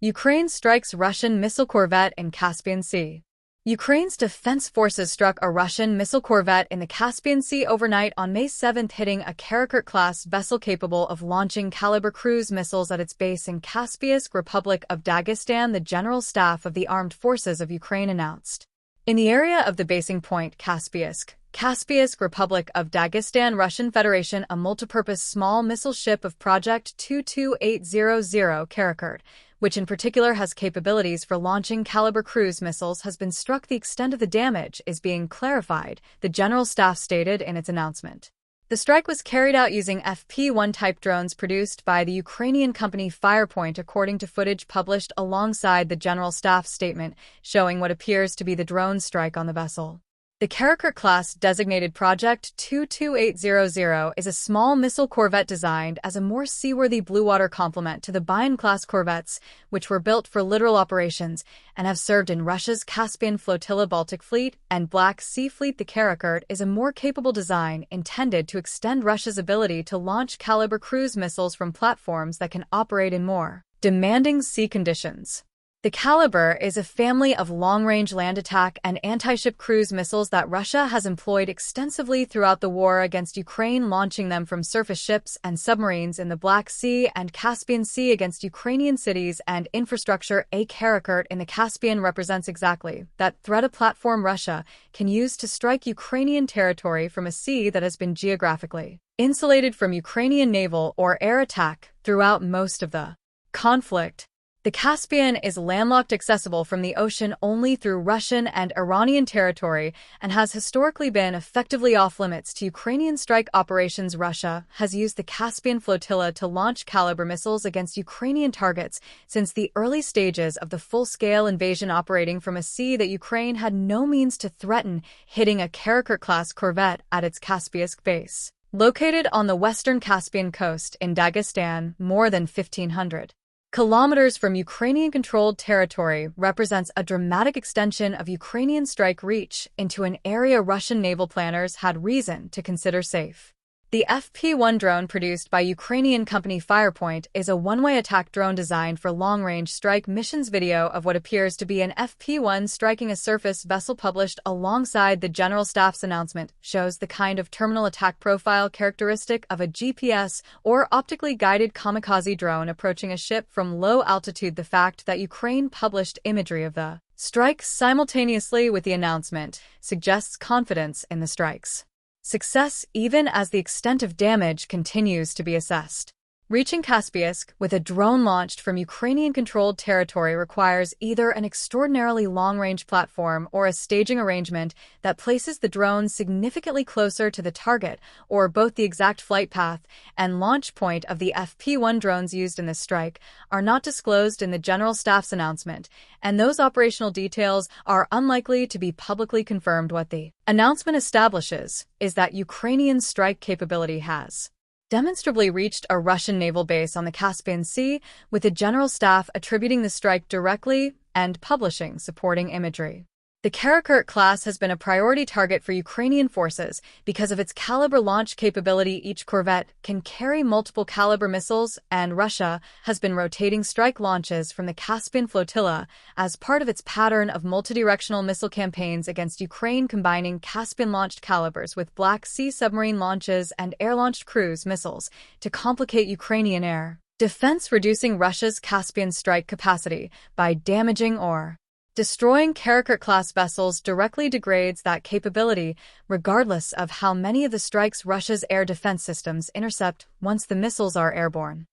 Ukraine strikes Russian missile corvette in Caspian Sea. Ukraine's defense forces struck a Russian missile corvette in the Caspian Sea overnight on May 7, hitting a Karakurt-class vessel capable of launching Kalibr cruise missiles at its base in Kaspiysk, Republic of Dagestan, the General Staff of the Armed Forces of Ukraine announced. In the area of the basing point Kaspiysk, Republic of Dagestan, Russian Federation, a multipurpose small missile ship of Project 22800 Karakurt, which in particular has capabilities for launching Kalibr cruise missiles, has been struck. The extent of the damage is being clarified, the General Staff stated in its announcement. The strike was carried out using FP-1 type drones produced by the Ukrainian company Firepoint, according to footage published alongside the General Staff statement, showing what appears to be the drone strike on the vessel. The Karakurt-class, designated Project 22800, is a small missile corvette designed as a more seaworthy blue-water complement to the Bayan-class corvettes, which were built for littoral operations and have served in Russia's Caspian Flotilla, Baltic Fleet, and Black Sea Fleet. The Karakurt is a more capable design intended to extend Russia's ability to launch Kalibr cruise missiles from platforms that can operate in more demanding sea conditions. The Kalibr is a family of long-range land attack and anti-ship cruise missiles that Russia has employed extensively throughout the war against Ukraine, launching them from surface ships and submarines in the Black Sea and Caspian Sea against Ukrainian cities and infrastructure. A Karakurt in the Caspian represents exactly that threat, a platform Russia can use to strike Ukrainian territory from a sea that has been geographically insulated from Ukrainian naval or air attack throughout most of the conflict. The Caspian is landlocked, accessible from the ocean only through Russian and Iranian territory, and has historically been effectively off-limits to Ukrainian strike operations. Russia has used the Caspian flotilla to launch Kalibr missiles against Ukrainian targets since the early stages of the full-scale invasion, operating from a sea that Ukraine had no means to threaten, hitting a Karakurt-class corvette at its Kaspiysk base, located on the western Caspian coast in Dagestan, more than 1,500 kilometers from Ukrainian-controlled territory, represents a dramatic extension of Ukrainian strike reach into an area Russian naval planners had reason to consider safe. The FP-1 drone, produced by Ukrainian company Firepoint, is a one-way attack drone designed for long-range strike missions. Video of what appears to be an FP-1 striking a surface vessel, published alongside the General Staff's announcement, shows the kind of terminal attack profile characteristic of a GPS or optically guided kamikaze drone approaching a ship from low altitude. The fact that Ukraine published imagery of the strike simultaneously with the announcement suggests confidence in the strike's success, even as the extent of damage continues to be assessed. Reaching Kaspiysk with a drone launched from Ukrainian-controlled territory requires either an extraordinarily long-range platform or a staging arrangement that places the drone significantly closer to the target, or both. The exact flight path and launch point of the FP-1 drones used in this strike are not disclosed in the General Staff's announcement, and those operational details are unlikely to be publicly confirmed. What the announcement establishes is that Ukrainian strike capability has demonstrably reached a Russian naval base on the Caspian Sea, with the General Staff attributing the strike directly and publishing supporting imagery. The Karakurt-class has been a priority target for Ukrainian forces because of its Kalibr launch capability. Each corvette can carry multiple Kalibr missiles, and Russia has been rotating strike launches from the Caspian flotilla as part of its pattern of multidirectional missile campaigns against Ukraine, combining Caspian-launched Kalibrs with Black Sea submarine launches and air-launched cruise missiles to complicate Ukrainian air defense, reducing Russia's Caspian strike capacity by damaging or destroying Karakurt-class vessels directly degrades that capability, regardless of how many of the strikes Russia's air defense systems intercept once the missiles are airborne.